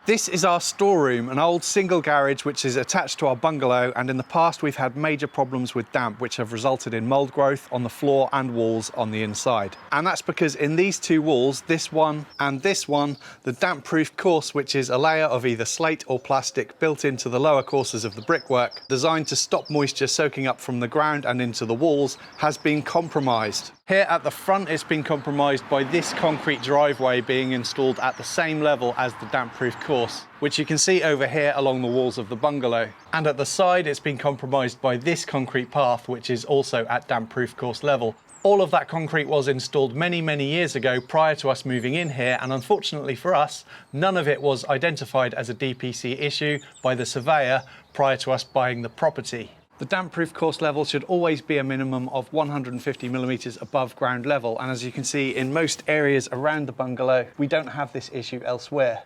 This is our storeroom, an old single garage which is attached to our bungalow, and in the past we've had major problems with damp which have resulted in mould growth on the floor and walls on the inside. And that's because in these two walls, this one and this one, the damp-proof course, which is a layer of either slate or plastic built into the lower courses of the brickwork, designed to stop moisture soaking up from the ground and into the walls, has been compromised. Here at the front, it's been compromised by this concrete driveway being installed at the same level as the damp-proof course, which you can see over here along the walls of the bungalow. And at the side, it's been compromised by this concrete path, which is also at damp-proof course level. All of that concrete was installed many, many years ago prior to us moving in here, and unfortunately for us, none of it was identified as a DPC issue by the surveyor prior to us buying the property. The damp-proof course level should always be a minimum of 150 millimeters above ground level, and as you can see in most areas around the bungalow, we don't have this issue elsewhere.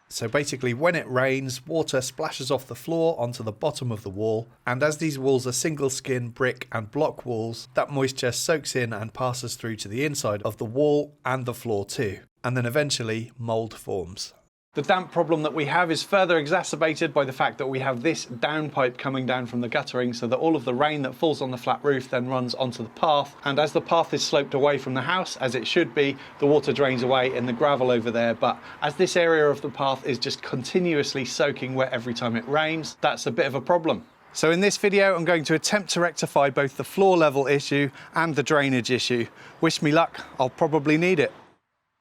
So basically when it rains, water splashes off the floor onto the bottom of the wall, and as these walls are single skin brick and block walls, that moisture soaks in and passes through to the inside of the wall and the floor too, and then eventually mould forms. The damp problem that we have is further exacerbated by the fact that we have this downpipe coming down from the guttering, so that all of the rain that falls on the flat roof then runs onto the path, and as the path is sloped away from the house, as it should be, the water drains away in the gravel over there. But as this area of the path is just continuously soaking wet every time it rains, that's a bit of a problem. So in this video, I'm going to attempt to rectify both the floor level issue and the drainage issue. Wish me luck, I'll probably need it.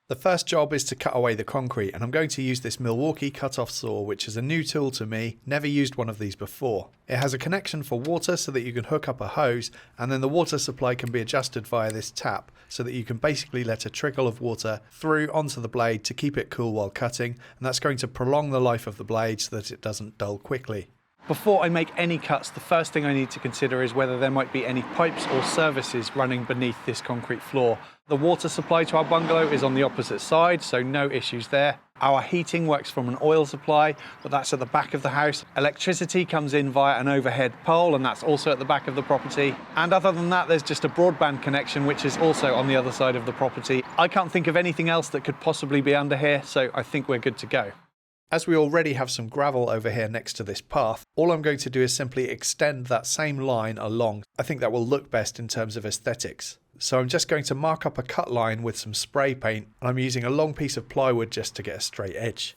The first job is to cut away the concrete, and I'm going to use this Milwaukee cut-off saw, which is a new tool to me, never used one of these before. It has a connection for water so that you can hook up a hose, and then the water supply can be adjusted via this tap so that you can basically let a trickle of water through onto the blade to keep it cool while cutting, and that's going to prolong the life of the blade so that it doesn't dull quickly. Before I make any cuts, the first thing I need to consider is whether there might be any pipes or services running beneath this concrete floor. The water supply to our bungalow is on the opposite side, so no issues there. Our heating works from an oil supply, but that's at the back of the house. Electricity comes in via an overhead pole, and that's also at the back of the property. And other than that, there's just a broadband connection, which is also on the other side of the property. I can't think of anything else that could possibly be under here, so I think we're good to go. As we already have some gravel over here next to this path, all I'm going to do is simply extend that same line along. I think that will look best in terms of aesthetics. So I'm just going to mark up a cut line with some spray paint, and I'm using a long piece of plywood just to get a straight edge.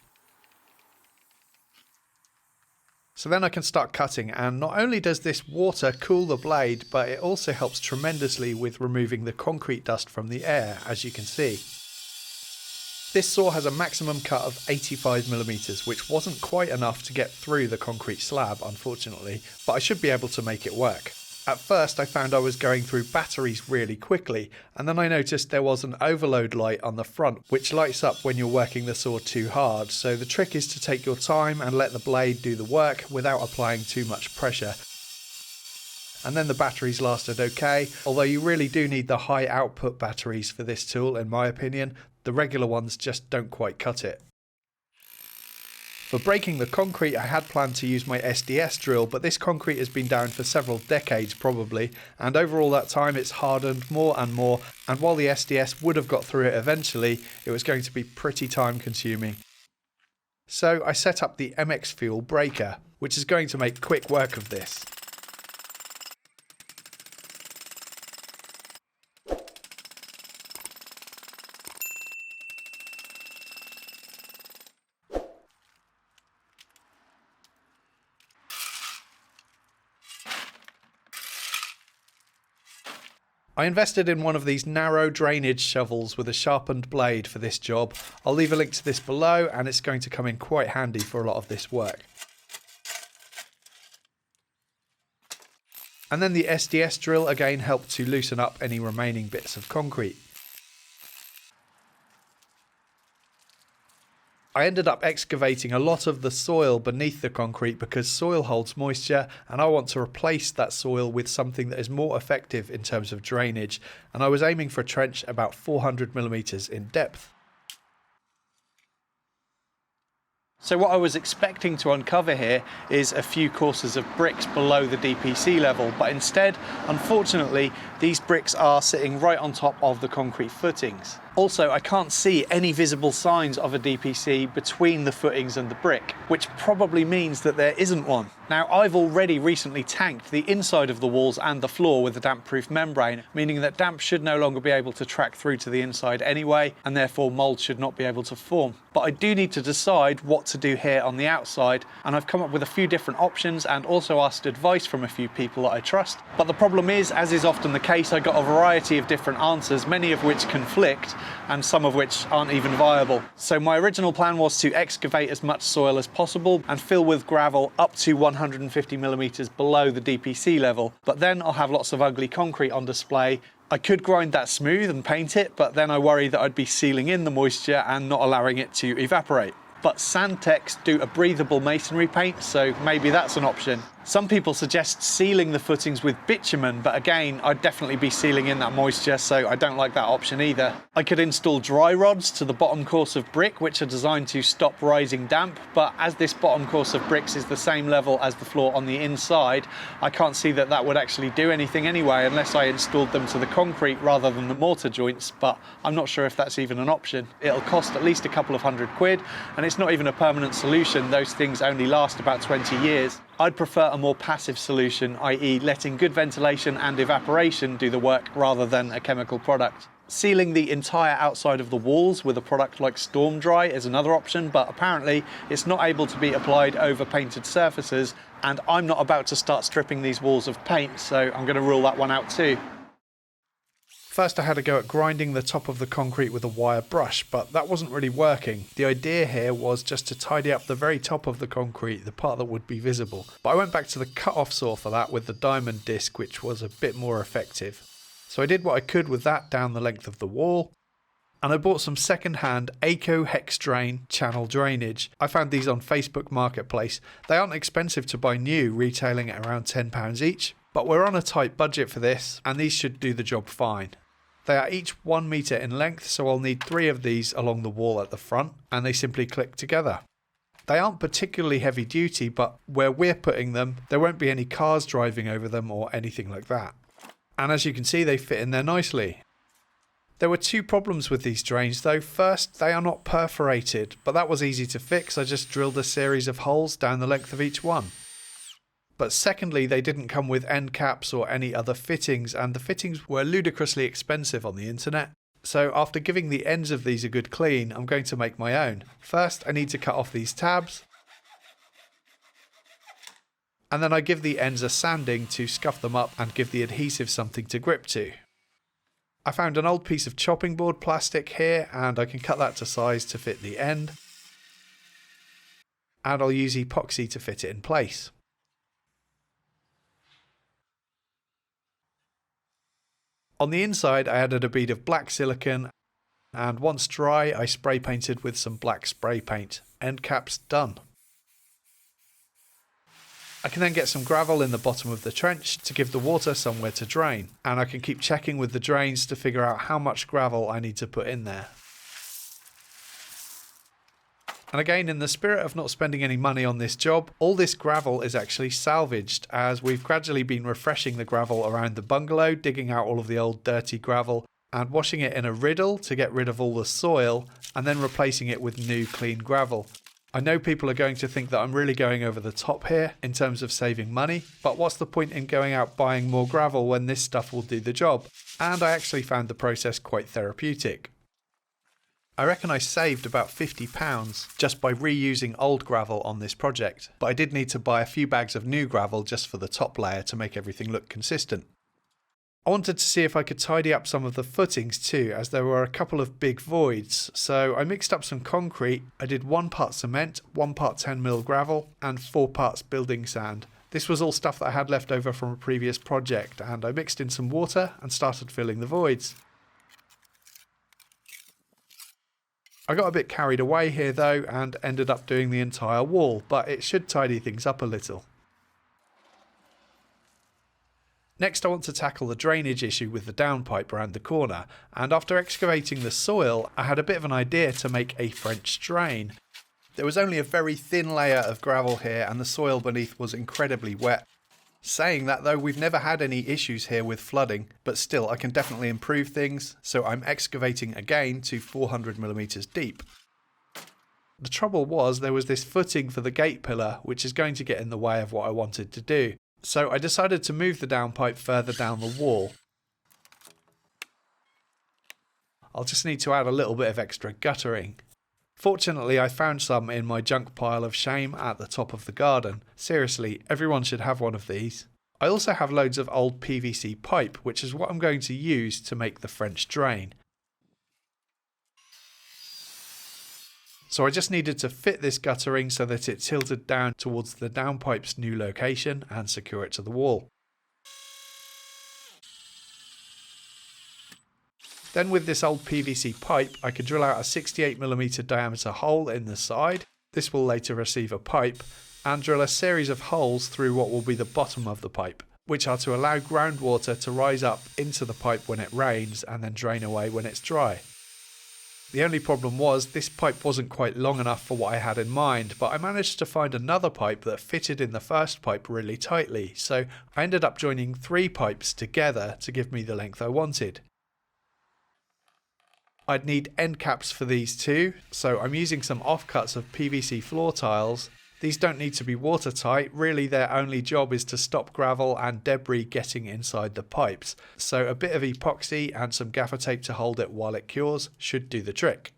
So then I can start cutting, and not only does this water cool the blade, but it also helps tremendously with removing the concrete dust from the air, as you can see. This saw has a maximum cut of 85 millimeters, which wasn't quite enough to get through the concrete slab, unfortunately, but I should be able to make it work. At first I found I was going through batteries really quickly, and then I noticed there was an overload light on the front which lights up when you're working the saw too hard, so the trick is to take your time and let the blade do the work without applying too much pressure. And then the batteries lasted okay, although you really do need the high output batteries for this tool in my opinion. The regular ones just don't quite cut it. For breaking the concrete, I had planned to use my SDS drill, but this concrete has been down for several decades probably, and over all that time it's hardened more and more, and while the SDS would have got through it eventually, it was going to be pretty time consuming. So I set up the MX Fuel breaker, which is going to make quick work of this. I invested in one of these narrow drainage shovels with a sharpened blade for this job. I'll leave a link to this below, and it's going to come in quite handy for a lot of this work. And then the SDS drill again helped to loosen up any remaining bits of concrete. I ended up excavating a lot of the soil beneath the concrete because soil holds moisture, and I want to replace that soil with something that is more effective in terms of drainage, and I was aiming for a trench about 400 millimeters in depth. So what I was expecting to uncover here is a few courses of bricks below the DPC level, but instead, unfortunately, these bricks are sitting right on top of the concrete footings. Also, I can't see any visible signs of a DPC between the footings and the brick, which probably means that there isn't one. Now, I've already recently tanked the inside of the walls and the floor with a damp-proof membrane, meaning that damp should no longer be able to track through to the inside anyway, and therefore mould should not be able to form. But I do need to decide what to do here on the outside, and I've come up with a few different options and also asked advice from a few people that I trust. But the problem is, as is often the case, I got a variety of different answers, many of which conflict, and some of which aren't even viable. So my original plan was to excavate as much soil as possible and fill with gravel up to 150 millimeters below the DPC level, but then I'll have lots of ugly concrete on display. I could grind that smooth and paint it, but then I worry that I'd be sealing in the moisture and not allowing it to evaporate. But Sandtex do a breathable masonry paint, so maybe that's an option. Some people suggest sealing the footings with bitumen, but again, I'd definitely be sealing in that moisture, so I don't like that option either. I could install dry rods to the bottom course of brick, which are designed to stop rising damp, but as this bottom course of bricks is the same level as the floor on the inside, I can't see that that would actually do anything anyway, unless I installed them to the concrete rather than the mortar joints, but I'm not sure if that's even an option. It'll cost at least a couple of £100, and it's not even a permanent solution. Those things only last about 20 years. I'd prefer a more passive solution, i.e. letting good ventilation and evaporation do the work rather than a chemical product. Sealing the entire outside of the walls with a product like Storm Dry is another option, but apparently it's not able to be applied over painted surfaces, and I'm not about to start stripping these walls of paint, so I'm going to rule that one out too. First I had a go at grinding the top of the concrete with a wire brush, but that wasn't really working. The idea here was just to tidy up the very top of the concrete, the part that would be visible. But I went back to the cut-off saw for that with the diamond disc, which was a bit more effective. So I did what I could with that down the length of the wall, and I bought some second-hand Aco Hex Drain channel drainage. I found these on Facebook Marketplace. They aren't expensive to buy new, retailing at around £10 each, but we're on a tight budget for this, and these should do the job fine. They are each 1 metre in length, so I'll need 3 of these along the wall at the front, and they simply click together. They aren't particularly heavy duty, but where we're putting them, there won't be any cars driving over them or anything like that. And as you can see, they fit in there nicely. There were 2 problems with these drains though. First, they are not perforated, but that was easy to fix. I just drilled a series of holes down the length of each one. But secondly, they didn't come with end caps or any other fittings, and the fittings were ludicrously expensive on the internet. So after giving the ends of these a good clean, I'm going to make my own. First, I need to cut off these tabs, and then I give the ends a sanding to scuff them up and give the adhesive something to grip to. I found an old piece of chopping board plastic here, and I can cut that to size to fit the end, and I'll use epoxy to fit it in place. On the inside I added a bead of black silicone, and once dry I spray painted with some black spray paint. End caps done. I can then get some gravel in the bottom of the trench to give the water somewhere to drain, and I can keep checking with the drains to figure out how much gravel I need to put in there. And again, in the spirit of not spending any money on this job, all this gravel is actually salvaged, as we've gradually been refreshing the gravel around the bungalow, digging out all of the old dirty gravel and washing it in a riddle to get rid of all the soil, and then replacing it with new clean gravel. I know people are going to think that I'm really going over the top here in terms of saving money, but what's the point in going out buying more gravel when this stuff will do the job? And I actually found the process quite therapeutic. I reckon I saved about £50 just by reusing old gravel on this project, but I did need to buy a few bags of new gravel just for the top layer to make everything look consistent. I wanted to see if I could tidy up some of the footings too, as there were a couple of big voids, so I mixed up some concrete. I did 1 part cement, 1 part 10mm gravel and 4 parts building sand. This was all stuff that I had left over from a previous project, and I mixed in some water and started filling the voids. I got a bit carried away here though and ended up doing the entire wall, but it should tidy things up a little. Next I want to tackle the drainage issue with the downpipe around the corner, and after excavating the soil I had a bit of an idea to make a French drain. There was only a very thin layer of gravel here and the soil beneath was incredibly wet, Saying that though, we've never had any issues here with flooding, but still I can definitely improve things, so I'm excavating again to 400mm deep. The trouble was there was this footing for the gate pillar which is going to get in the way of what I wanted to do, so I decided to move the downpipe further down the wall. I'll just need to add a little bit of extra guttering. Fortunately, I found some in my junk pile of shame at the top of the garden. Seriously, everyone should have one of these. I also have loads of old PVC pipe, which is what I'm going to use to make the French drain. So I just needed to fit this guttering so that it tilted down towards the downpipe's new location and secure it to the wall. Then with this old PVC pipe, I could drill out a 68mm diameter hole in the side. This will later receive a pipe, and drill a series of holes through what will be the bottom of the pipe, which are to allow groundwater to rise up into the pipe when it rains and then drain away when it's dry. The only problem was this pipe wasn't quite long enough for what I had in mind, but I managed to find another pipe that fitted in the first pipe really tightly, so I ended up joining 3 pipes together to give me the length I wanted. I'd need end caps for these too, so I'm using some offcuts of PVC floor tiles. These don't need to be watertight, really their only job is to stop gravel and debris getting inside the pipes, so a bit of epoxy and some gaffer tape to hold it while it cures should do the trick.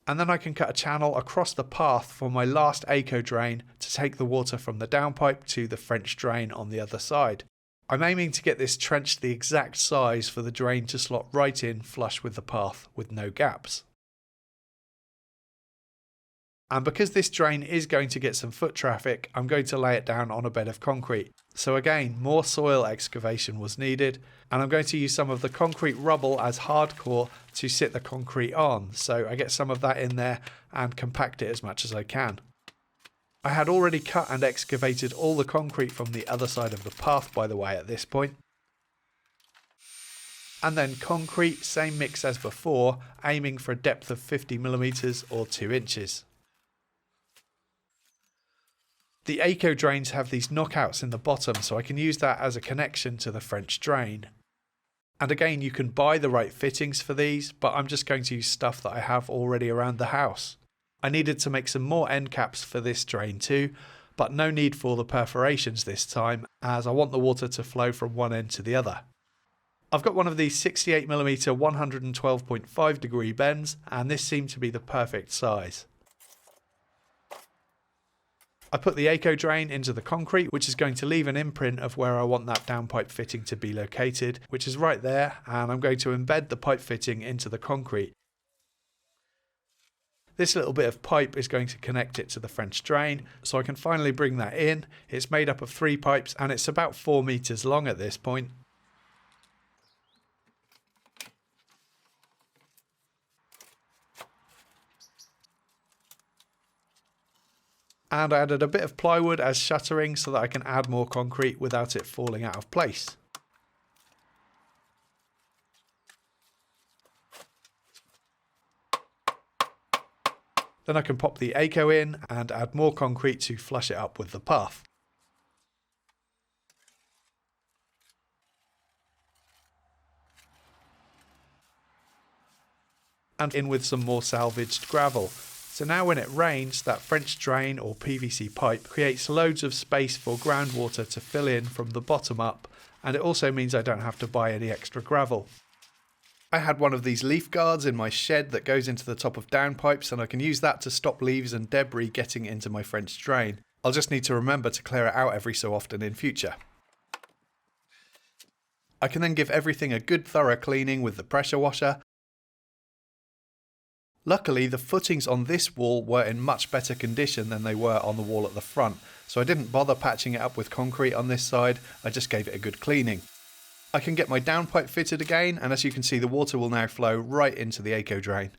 And then I can cut a channel across the path for my last eco drain to take the water from the downpipe to the French drain on the other side. I'm aiming to get this trench the exact size for the drain to slot right in flush with the path with no gaps. And because this drain is going to get some foot traffic, I'm going to lay it down on a bed of concrete. So again, more soil excavation was needed, and I'm going to use some of the concrete rubble as hardcore to sit the concrete on, so I get some of that in there and compact it as much as I can. I had already cut and excavated all the concrete from the other side of the path, by the way, at this point. And then concrete, same mix as before, aiming for a depth of 50mm or 2 inches. The eco drains have these knockouts in the bottom, so I can use that as a connection to the French drain. And again, you can buy the right fittings for these, but I'm just going to use stuff that I have already around the house. I needed to make some more end caps for this drain too, but no need for the perforations this time, as I want the water to flow from one end to the other. I've got one of these 68mm 112.5 degree bends, and this seemed to be the perfect size. I put the eco drain into the concrete, which is going to leave an imprint of where I want that downpipe fitting to be located, which is right there, and I'm going to embed the pipe fitting into the concrete. This little bit of pipe is going to connect it to the French drain, so I can finally bring that in. It's made up of 3 pipes and it's about 4 meters long at this point. And I added a bit of plywood as shuttering so that I can add more concrete without it falling out of place. Then I can pop the eco in and add more concrete to flush it up with the path. And in with some more salvaged gravel. So now when it rains, that French drain or PVC pipe creates loads of space for groundwater to fill in from the bottom up, and it also means I don't have to buy any extra gravel. I had one of these leaf guards in my shed that goes into the top of downpipes, and I can use that to stop leaves and debris getting into my French drain. I'll just need to remember to clear it out every so often in future. I can then give everything a good thorough cleaning with the pressure washer. Luckily, the footings on this wall were in much better condition than they were on the wall at the front, so I didn't bother patching it up with concrete on this side, I just gave it a good cleaning. I can get my downpipe fitted again, and as you can see, the water will now flow right into the eco drain.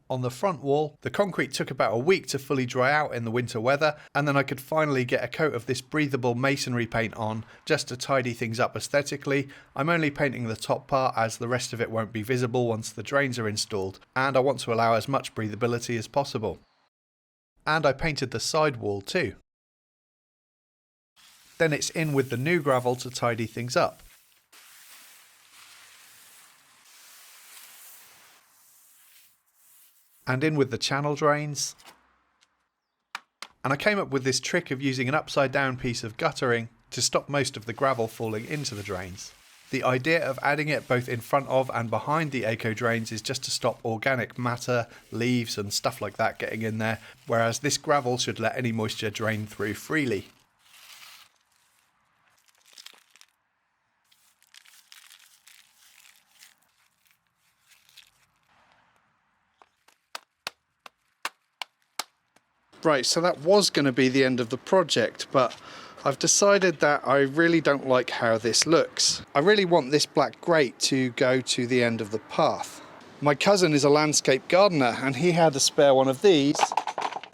On the front wall, the concrete took about a week to fully dry out in the winter weather, and then I could finally get a coat of this breathable masonry paint on just to tidy things up aesthetically. I'm only painting the top part as the rest of it won't be visible once the drains are installed, and I want to allow as much breathability as possible. And I painted the side wall too. Then it's in with the new gravel to tidy things up. And in with the channel drains. And I came up with this trick of using an upside down piece of guttering to stop most of the gravel falling into the drains. The idea of adding it both in front of and behind the eco drains is just to stop organic matter, leaves and stuff like that getting in there, whereas this gravel should let any moisture drain through freely. Right, so that was going to be the end of the project, but I've decided that I really don't like how this looks. I really want this black grate to go to the end of the path. My cousin is a landscape gardener and he had a spare one of these,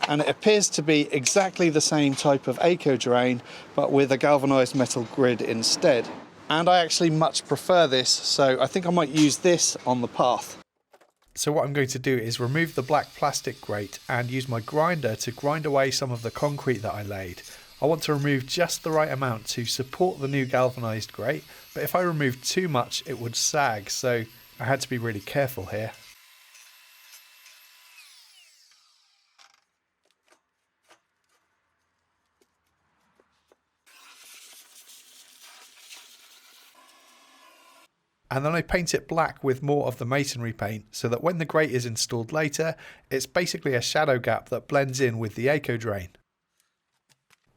and it appears to be exactly the same type of eco drain but with a galvanised metal grid instead. And I actually much prefer this, so I think I might use this on the path. So what I'm going to do is remove the black plastic grate and use my grinder to grind away some of the concrete that I laid. I want to remove just the right amount to support the new galvanised grate, but if I removed too much it would sag, so I had to be really careful here. And then I paint it black with more of the masonry paint so that when the grate is installed later, it's basically a shadow gap that blends in with the eco drain.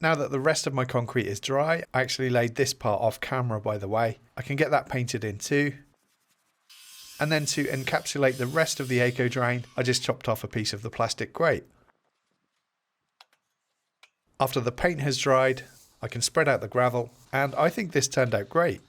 Now that the rest of my concrete is dry, I actually laid this part off camera by the way, I can get that painted in too. And then to encapsulate the rest of the eco drain, I just chopped off a piece of the plastic grate. After the paint has dried, I can spread out the gravel, and I think this turned out great.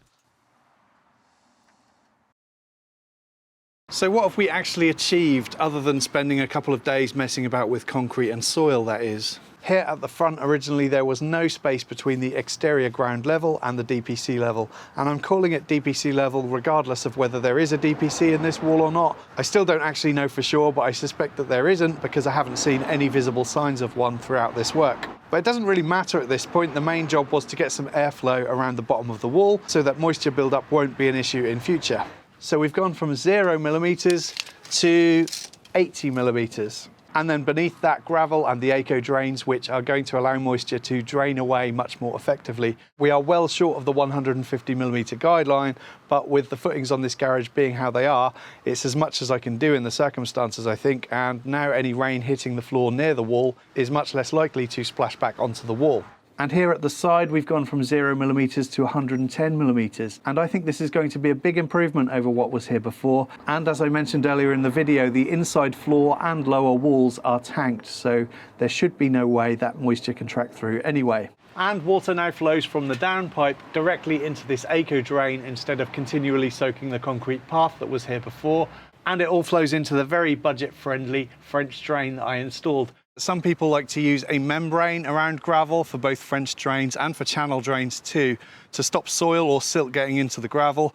So what have we actually achieved other than spending a couple of days messing about with concrete and soil, that is? Here at the front originally there was no space between the exterior ground level and the DPC level, and I'm calling it DPC level regardless of whether there is a DPC in this wall or not. I still don't actually know for sure, but I suspect that there isn't because I haven't seen any visible signs of one throughout this work. But it doesn't really matter at this point. The main job was to get some airflow around the bottom of the wall so that moisture buildup won't be an issue in future. So we've gone from 0mm to 80mm. And then beneath that, gravel and the eco drains, which are going to allow moisture to drain away much more effectively. We are well short of the 150mm guideline, but with the footings on this garage being how they are, it's as much as I can do in the circumstances, I think, and now any rain hitting the floor near the wall is much less likely to splash back onto the wall. And here at the side, we've gone from 0mm to 110mm. And I think this is going to be a big improvement over what was here before. And as I mentioned earlier in the video, the inside floor and lower walls are tanked, so there should be no way that moisture can track through anyway. And water now flows from the downpipe directly into this eco drain instead of continually soaking the concrete path that was here before. And it all flows into the very budget-friendly French drain that I installed. Some people like to use a membrane around gravel for both French drains and for channel drains too, to stop soil or silt getting into the gravel.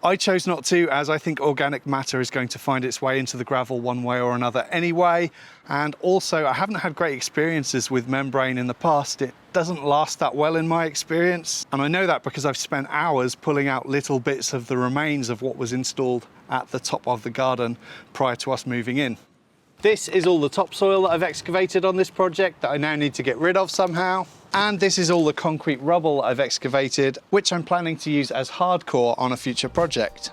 I chose not to, as I think organic matter is going to find its way into the gravel one way or another anyway. And also, I haven't had great experiences with membrane in the past. It doesn't last that well in my experience. And I know that because I've spent hours pulling out little bits of the remains of what was installed at the top of the garden prior to us moving in. This is all the topsoil that I've excavated on this project that I now need to get rid of somehow. And this is all the concrete rubble I've excavated, which I'm planning to use as hardcore on a future project.